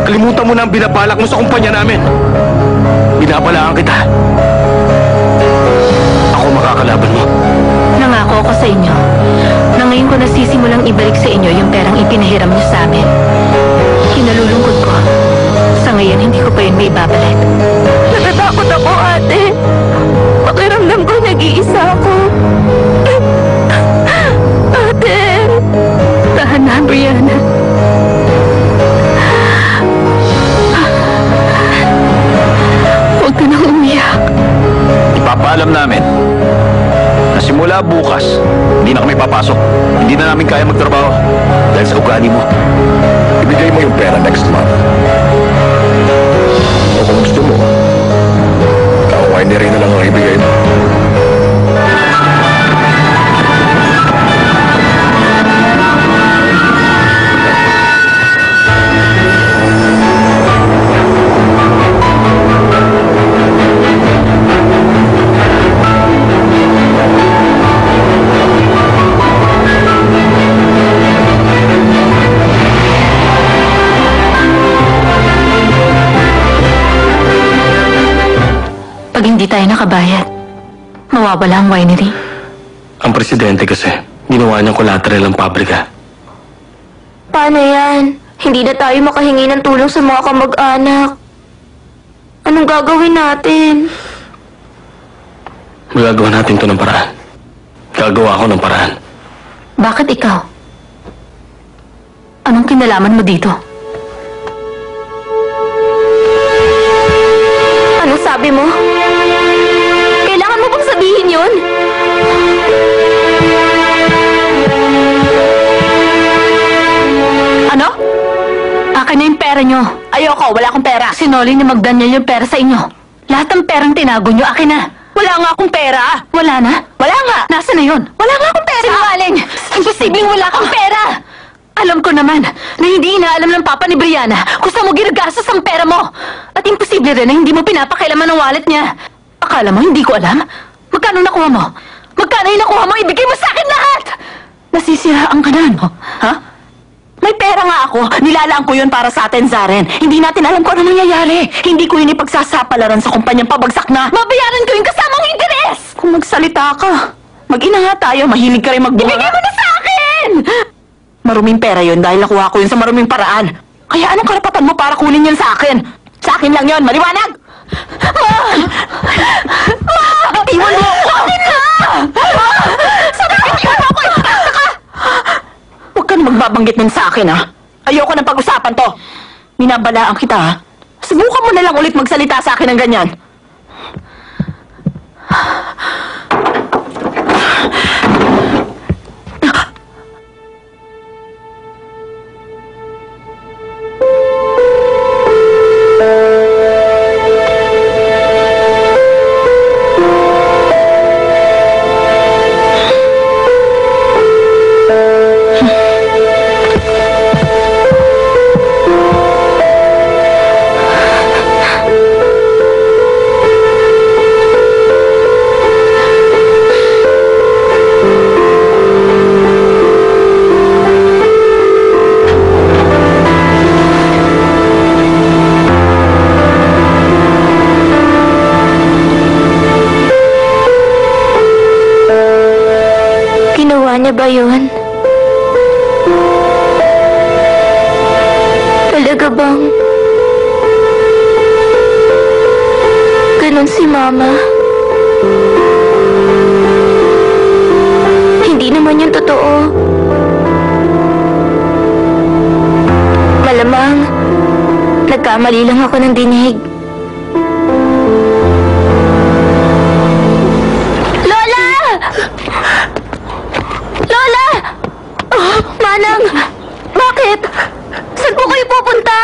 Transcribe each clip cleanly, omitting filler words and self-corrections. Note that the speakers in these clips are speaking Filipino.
Kalimutan mo na ang binabalak mo sa kumpanya namin. Binabalaan kita. Ako makakalaban mo. Nangako ako sa inyo na ngayon ko nasisimulang ibalik sa inyo yung perang ipinahiram niyo sa amin. Kinalulungkot ko. Sa ngayon, hindi ko pa yun may babalik. Natatakot ako, ate. Pakiramdam ko nag-iisa ako. Ate! Tahan na, Brianna. Huwag ka nang umiyak. Ipapaalam namin na simula bukas, hindi na kami papasok. Hindi na namin kaya magtrabaho dahil sa ugali mo. Ibigay mo yung pera next month. O kung gusto mo, kawain na rin na lang ang ibigay mo. Pag hindi tayo nakabayad, mawawala ang winery. Ang presidente kasi, ginawa niyang collateral ang pabrika. Paano yan? Hindi na tayo makahingi ng tulong sa mga kamag-anak. Anong gagawin natin? Magagawa natin to ng paraan. Gagawa ako ng paraan. Bakit ikaw? Anong kinalaman mo dito? Anong sabi mo? Kailangan mo bang sabihin yun? Ano? Akin na yung pera nyo. Ayoko, wala akong pera. Sinoli ni McDaniel yung pera sa inyo. Lahat ng perang tinago nyo, akin na. Wala nga akong pera. Wala na? Wala nga. Nasaan na yun? Wala nga akong pera. Sinungaling. Imposibleng wala akong pera. Alam ko naman na hindi inaalam ng papa ni Brianna kung saan mo ginagastos ang pera mo. At imposible rin na hindi mo pinapakailaman ng wallet niya. Akala mo hindi ko alam? Magkano nakuha mo? Magkano yung nakuha mo? Ibigay mo sa akin lahat! Nasisiraan ka na, no? Ha? May pera nga ako. Nilalaan ko yun para sa atin, Zaren. Hindi natin alam kung ano nangyayari. Hindi ko yun ipagsasapalaran sa kumpanyang pabagsak na. Babayaran ko yung kasamang interes! Kung magsalita ka, mag-ina nga tayo. Mahilig ka rin magbunga. Ibigay mo na sa akin! Maruming pera yun dahil nakuha ko yun sa maruming paraan. Kaya anong karapatan mo para kunin yun sa akin? Sa akin lang yun, maliwanag! Ma! Ma! Iwan mo ako! Akin na! Ma! Sabi ko, iwan mo ako! Basta ka! Huwag ka na magbabanggit nun sa akin, ha? Ayoko nang pag-usapan to. Minabalaan kita, ha? Subukan mo na lang ulit magsalita sa akin ng ganyan. Niya ba yun? Talaga bang ganon si Mama? Hindi naman yun totoo. Malamang nagkamali lang ako ng dinig. Manang! Bakit? Saan po kayo pupunta?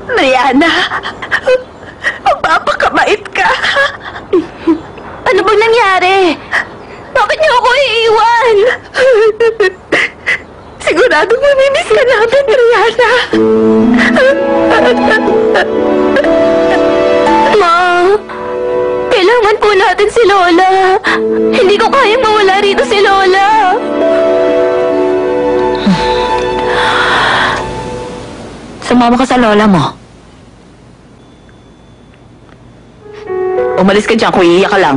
Brianna, magpapakamait ka. Ano bang nangyari? Bakit niyo ako iiwan? Siguradong mamimiss ka namin, Brianna. Ma, kailangan po natin si Lola. Hindi ko kayang mawala rito si Lola. Sumama ka sa lola mo. Umalis ka dyan kung iiyak ka lang.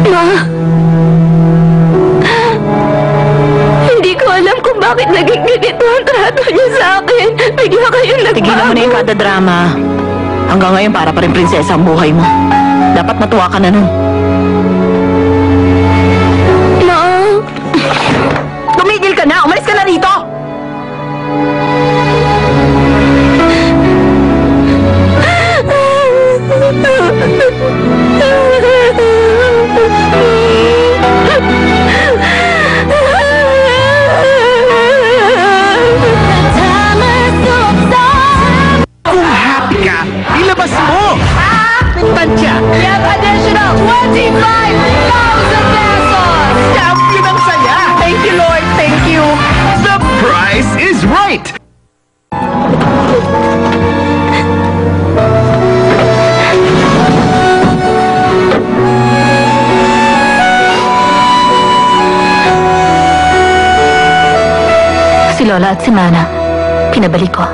Ma! Hindi ko alam kung bakit naging ganito ang trato niya sa akin. Bigla kayong nagbago. Tigilan mo na yung kada drama. Hanggang ngayon para pa rin prinsesa ang buhay mo. Dapat matuwa ka na nun. Ma! Tumigil ka na! Umalis ka na rito! Kung happy ka, ilabas mo! Tansya! We have additional 25,000 pesos! Champion ang saya! Thank you, Lord. Thank you. The price is right! Si Lola at si Mana, pinabalik ko.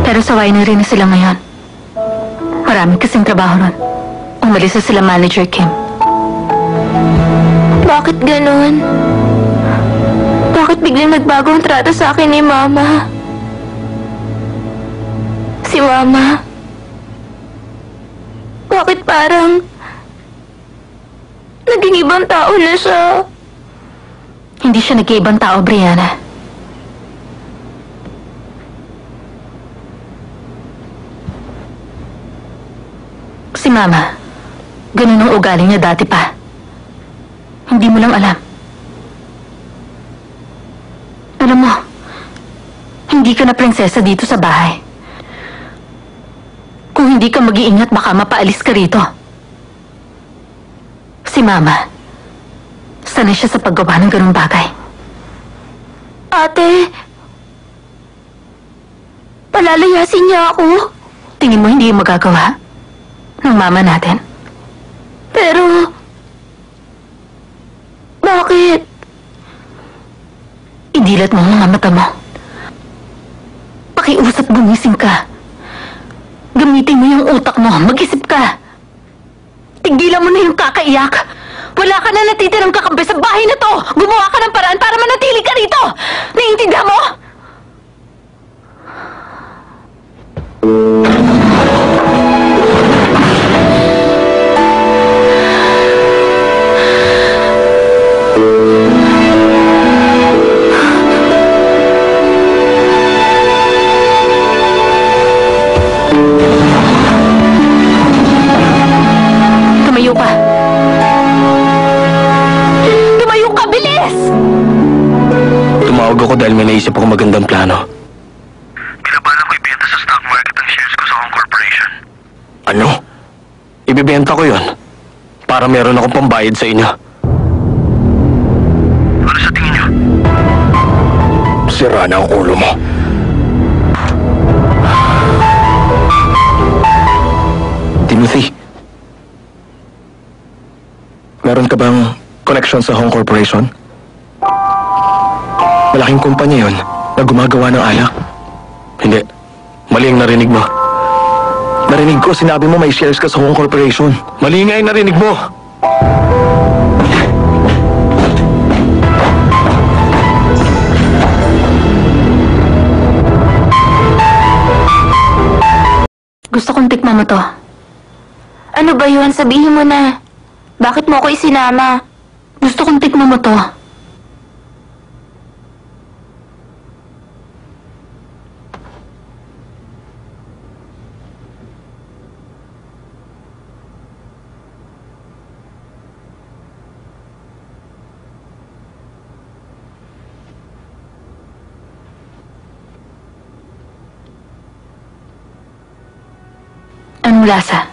Pero sa winery na sila ngayon. Marami kasing trabaho ron. Umalis na sila Manager Kim. Bakit ganun? Bakit biglang nagbago ang trato sa akin ni Mama? Si Mama? Bakit parang naging ibang tao na siya? Hindi siya nag-iibang tao, Brianna. Si Mama, ganun ang ugali niya dati pa. Hindi mo lang alam. Alam mo, hindi ka na prinsesa dito sa bahay. Kung hindi ka mag-iingat, baka mapaalis ka rito. Si Mama, sanay siya sa paggawa ng ganung bagay. Ate, palalayasin niya ako. Tingin mo hindi yung magagawa ng mama natin? Pero, bakit? Idilat mo ang mga mata mo. Pakiusap, gumising ka. Gamitin mo yung utak mo. Mag-isip ka. Tigilan mo na yung kakaiyak. Wala ka na natitirang kakampi sa bahay na to. Gumawa ka ng paraan para manatili ka rito. Naiintindihan mo? Tumayo ka. Tumayo ka, bilis! Tumawag ako dahil may naisip ako magandang plano. Binabalak ko ibenta sa stock market ang shares ko sa Hong Corporation. Ano? Ibibenta ko yon para meron akong pambayad sa inyo. Ano sa tingin niyo? Sira na ang ulo mo. Timothy, meron ka bang connection sa Hong Corporation? Malaking kumpanya yon na gumagawa ng alak. Hindi. Mali ang narinig mo. Narinig ko, sinabi mo may shares ka sa Hong Corporation. Mali nga yung narinig mo. Gusto kong tikman mo to. Ano ba yun? Sabihin mo na. Bakit mo ako isinama? Gusto kong tikman mo to. Anong lasa?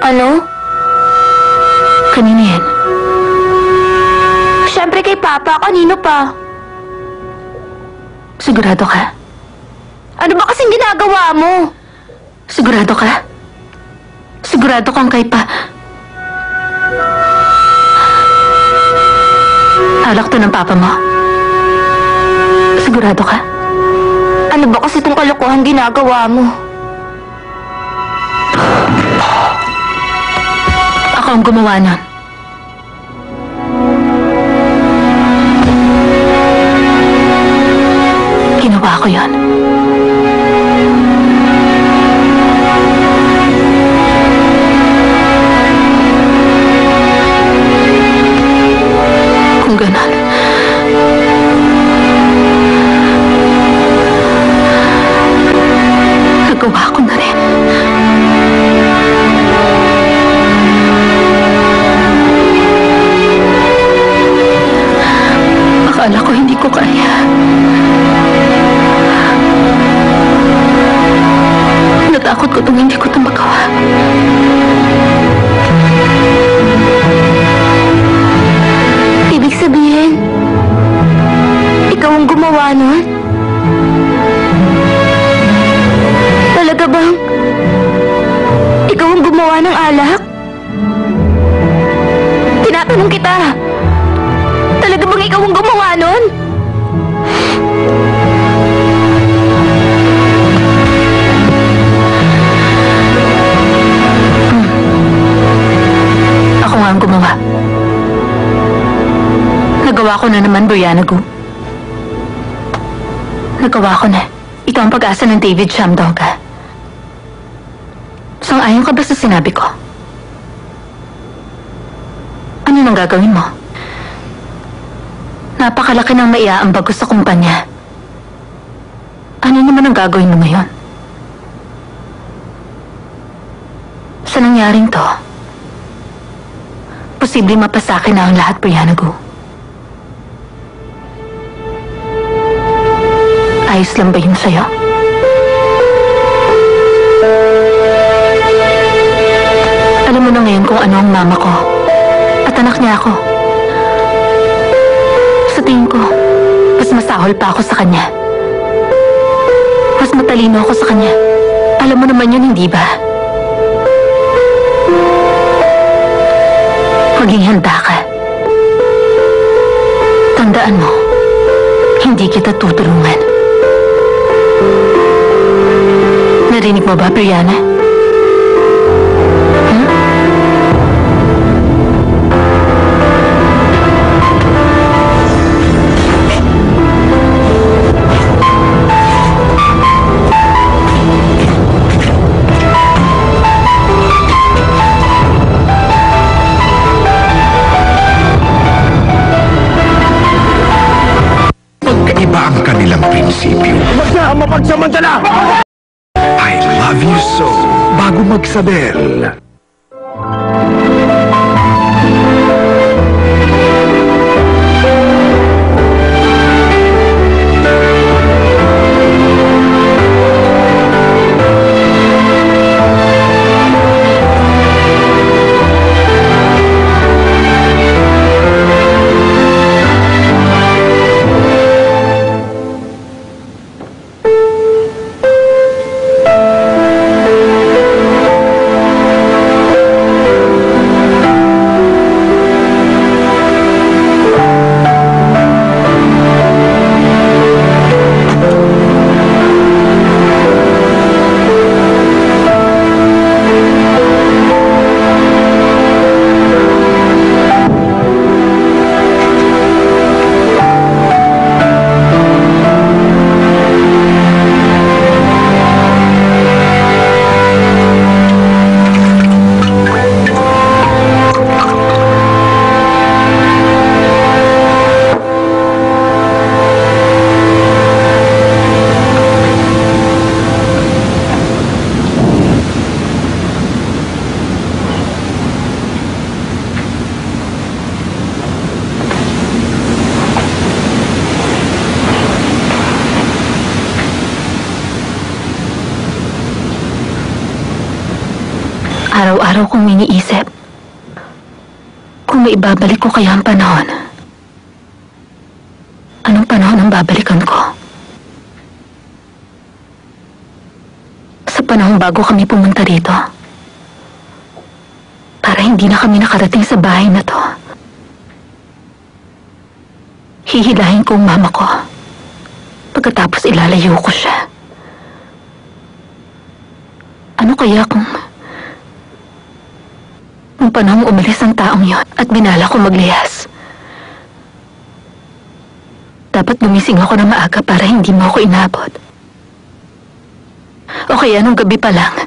Ano? Kanina yan. Siyempre kay Papa. Kanino pa? Sigurado ka? Ano ba kasing ginagawa mo? Sigurado ka? Sigurado kang kay pa... Alak to ng papa mo. Sigurado ka? Ano ba kasi itong kalokohan ginagawa mo? Ako ang gumawa nun. Ginawa ko yun. Kung ganon, nagawa ko na rin. Akala ko hindi ko kaya. Natakot ko itong hindi ko ito magawa. Ibig sabihin, ikaw ang gumawa nun? Talaga bang ikaw ang gumawa ng alak? Tinatanong kita, talaga bang ikaw ang gumawa nun? Ako nga ang gumawa. Nagawa ko na naman, Brianna Gu. Nagawa ko na. Ikaw ang pag-asa ng David Shamdoga. Sang-ayon ka ba sa sinabi ko? Ano nang gagawin mo? Napakalaki ng maiaambag ko sa kumpanya. Ano naman ang gagawin mo ngayon? Sa nangyaring to, posible mapasakin na ang lahat, Brianna Gu. Ayos lang ba yun sa'yo? Alam mo na ngayon kung ano ang mama ko. At anak niya ako. Sa tingin ko, mas masahol pa ako sa kanya. Mas matalino ako sa kanya. Alam mo naman yun, hindi ba? Maging handa ka. Tandaan mo, hindi kita tutulungan. Narinig mo ba, Brianna? Magkaiba ang kanilang prinsipyo. Mapagsamantala! I love you so. Bago magsabel. Araw-araw kong iniisip kung maibabalik ko kaya ang panahon. Anong panahon ang babalikan ko? Sa panahon bago kami pumunta rito. Para hindi na kami nakarating sa bahay na to. Hihilahin ko ang mama ko. Pagkatapos ilalayo ko siya. Ano kaya kung... Nung panahong umalis ang taong yon at binala ko maglihas. Dapat gumising ako ng maaga para hindi mo ako inabot. O kaya nung gabi pa lang,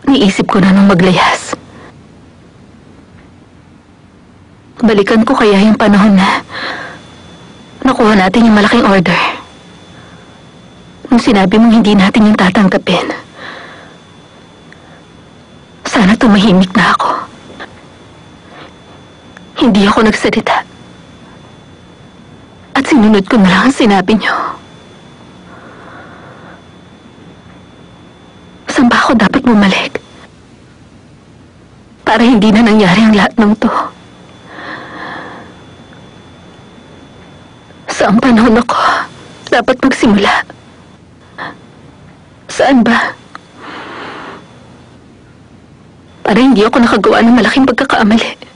niisip ko na nung maglihas. Balikan ko kaya yung panahon na nakuha natin yung malaking order. Nung sinabi mong hindi natin yung tatanggapin. Sana tumahimik na ako. Hindi ako nagsalita. At sinunod ko na lang ang sinabi niyo. Saan ba ako dapat bumalik? Para hindi na nangyari ang lahat ng to. Saan panahon ako dapat magsimula? Saan ba? Para hindi ako nakagawa ng malaking pagkakamali.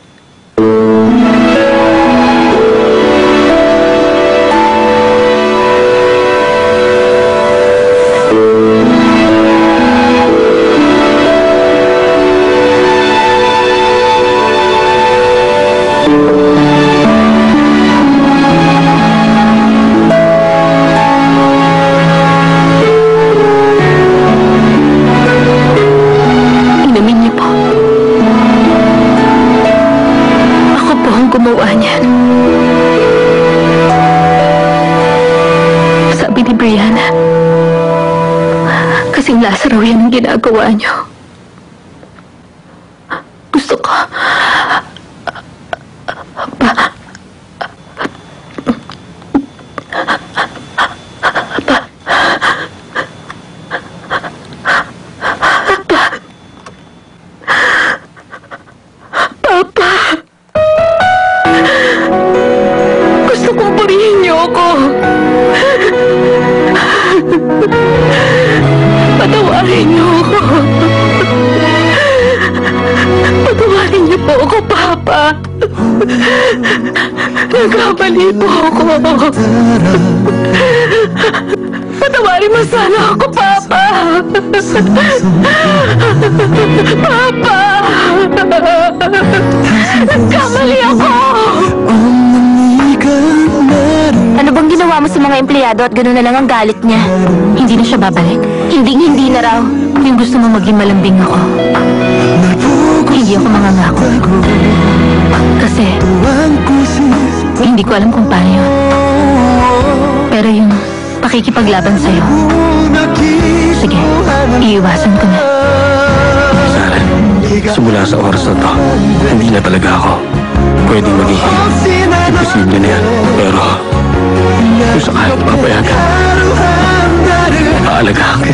Inumin niyo po. Ako po ang gumawa niyan. Sabi ni Brianna, kasing Lazaro yan ang ginagawa niyo. Gusto ko... Gusto kong purihin niyo ako. Patawarin niyo ako. Patawarin niyo po ako, Papa. Nagkamali po ako. Patawarin mo sana ako, Papa. Papa! Nagkamali ako! Ano bang ginawa mo sa mga empleyado at gano'n na lang ang galit niya? Hindi na siya babalik. Hindi na raw. Yung gusto mo maging malambing ako. Hindi ako mangangako. Kasi, hindi ko alam kung paano yun. Pero yung pakikipaglaban sa'yo, sige, iiwasan ko na. Sarah, simula sa oras na to, hindi na talaga ako pwedeng magiging imposible na yan. Pero, kung sakaling papayagan, aalagaan kita.